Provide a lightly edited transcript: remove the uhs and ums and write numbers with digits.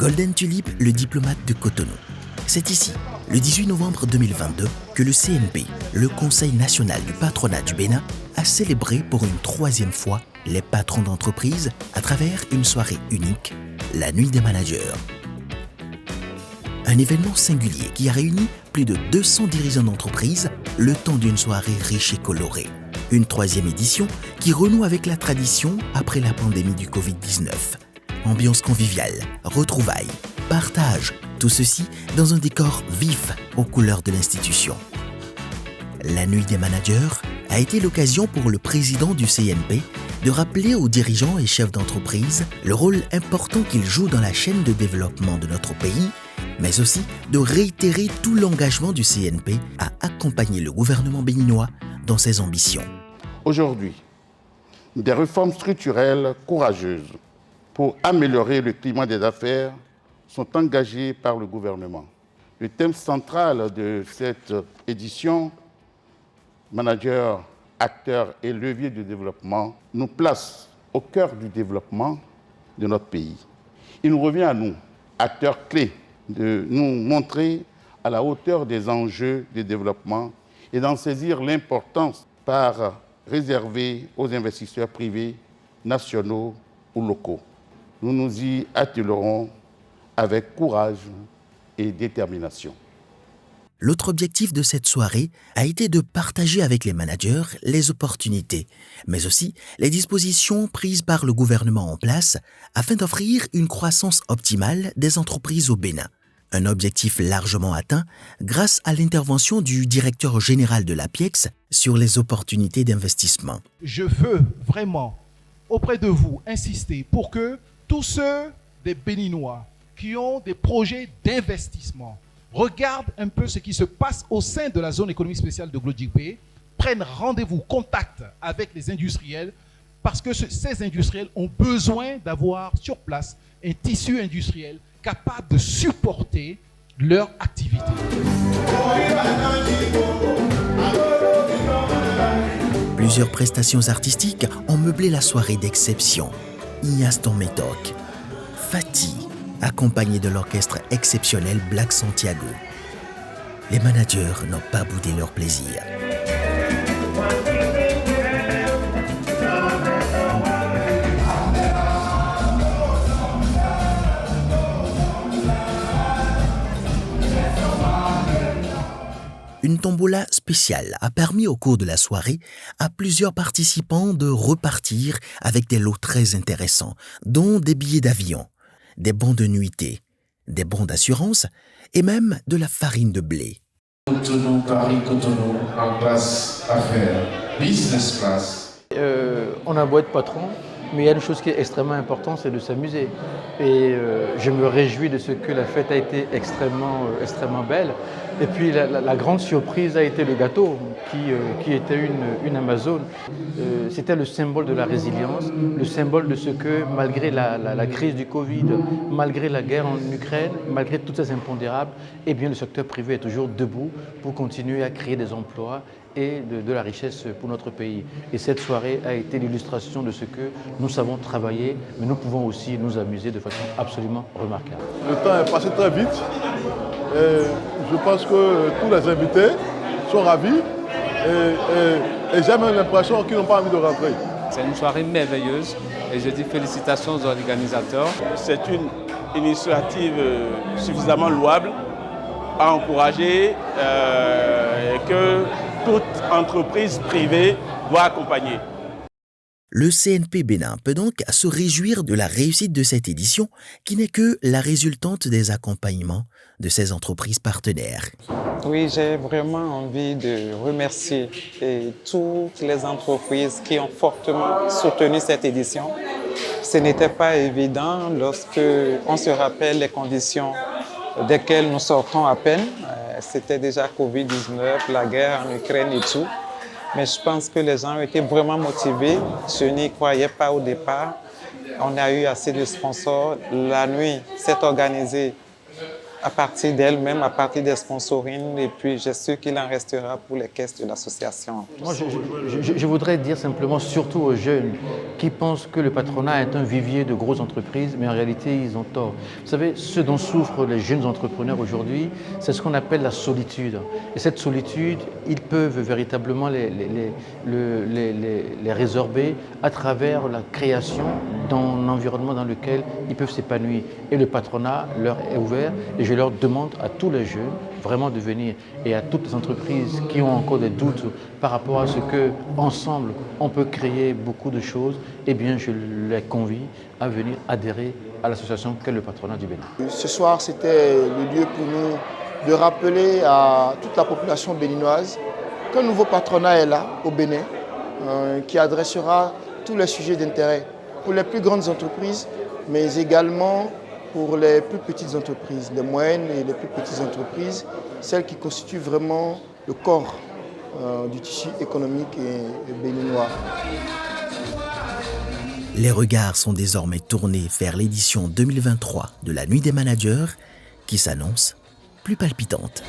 Golden Tulip, le diplomate de Cotonou. C'est ici, le 18 novembre 2022, que le CNP, le Conseil national du patronat du Bénin, a célébré pour une troisième fois les patrons d'entreprise à travers une soirée unique, la Nuit des managers. Un événement singulier qui a réuni plus de 200 dirigeants d'entreprise le temps d'une soirée riche et colorée. Une troisième édition qui renoue avec la tradition après la pandémie du Covid-19. Ambiance conviviale, retrouvailles, partage, tout ceci dans un décor vif aux couleurs de l'institution. La Nuit des managers a été l'occasion pour le président du CNP de rappeler aux dirigeants et chefs d'entreprise le rôle important qu'ils jouent dans la chaîne de développement de notre pays, mais aussi de réitérer tout l'engagement du CNP à accompagner le gouvernement béninois dans ses ambitions. Aujourd'hui, des réformes structurelles courageuses pour améliorer le climat des affaires sont engagées par le gouvernement. Le thème central de cette édition, Managers, acteurs et leviers de développement, nous place au cœur du développement de notre pays. Il nous revient à nous, acteurs clés, de nous montrer à la hauteur des enjeux de développement et d'en saisir l'importance par réserver aux investisseurs privés, nationaux ou locaux. Nous nous y attellerons avec courage et détermination. L'autre objectif de cette soirée a été de partager avec les managers les opportunités, mais aussi les dispositions prises par le gouvernement en place afin d'offrir une croissance optimale des entreprises au Bénin. Un objectif largement atteint grâce à l'intervention du directeur général de l'APIEX sur les opportunités d'investissement. Je veux vraiment, auprès de vous, insister pour que tous ceux des Béninois qui ont des projets d'investissement regardent un peu ce qui se passe au sein de la zone économique spéciale de Glodjikbé, prennent rendez-vous, contact avec les industriels, parce que ces industriels ont besoin d'avoir sur place un tissu industriel capable de supporter leur activité. Plusieurs prestations artistiques ont meublé la soirée d'exception. Ignace Médoc, Fatih, accompagné de l'orchestre exceptionnel Black Santiago. Les managers n'ont pas boudé leur plaisir. Une tombola spéciale a permis au cours de la soirée à plusieurs participants de repartir avec des lots très intéressants, dont des billets d'avion, des bons de nuitée, des bons d'assurance et même de la farine de blé. Cotonou, Paris, Cotonou, en classe affaires, business class. On a beau être patron, mais il y a une chose qui est extrêmement importante, c'est de s'amuser. Et je me réjouis de ce que la fête a été extrêmement belle. Et puis la grande surprise a été le gâteau, qui était une Amazone. C'était le symbole de la résilience, le symbole de ce que malgré la crise du Covid, malgré la guerre en Ukraine, malgré toutes ces impondérables, eh bien le secteur privé est toujours debout pour continuer à créer des emplois et de la richesse pour notre pays. Et cette soirée a été l'illustration de ce que nous savons travailler, mais nous pouvons aussi nous amuser de façon absolument remarquable. Le temps est passé très vite. Je pense que tous les invités sont ravis et j'ai même l'impression qu'ils n'ont pas envie de rentrer. C'est une soirée merveilleuse et je dis félicitations aux organisateurs. C'est une initiative suffisamment louable à encourager et que toute entreprise privée doit accompagner. Le CNP Bénin peut donc se réjouir de la réussite de cette édition qui n'est que la résultante des accompagnements de ces entreprises partenaires. Oui, j'ai vraiment envie de remercier toutes les entreprises qui ont fortement soutenu cette édition. Ce n'était pas évident lorsque on se rappelle les conditions desquelles nous sortons à peine. C'était déjà Covid-19, la guerre en Ukraine et tout. Mais je pense que les gens ont été vraiment motivés. Je n'y croyais pas au départ. On a eu assez de sponsors. La nuit s'est organisée à partir d'elle-même, à partir des sponsorings, et puis je suis sûr qu'il en restera pour les caisses de l'association. Moi, je voudrais dire simplement, surtout aux jeunes qui pensent que le patronat est un vivier de grosses entreprises, mais en réalité, ils ont tort. Vous savez, ce dont souffrent les jeunes entrepreneurs aujourd'hui, c'est ce qu'on appelle la solitude. Et cette solitude, ils peuvent véritablement les résorber à travers la création d'un environnement dans lequel ils peuvent s'épanouir. Et le patronat leur est ouvert et je leur demande à tous les jeunes vraiment de venir et à toutes les entreprises qui ont encore des doutes par rapport à ce que ensemble on peut créer beaucoup de choses, eh bien je les convie à venir adhérer à l'association qu'est le patronat du Bénin. Ce soir, c'était le lieu pour nous de rappeler à toute la population béninoise qu'un nouveau patronat est là au Bénin qui adressera tous les sujets d'intérêt pour les plus grandes entreprises, mais également pour les plus petites entreprises, les moyennes et les plus petites entreprises, celles qui constituent vraiment le corps du tissu économique et béninois. Les regards sont désormais tournés vers l'édition 2023 de la Nuit des managers qui s'annonce plus palpitante.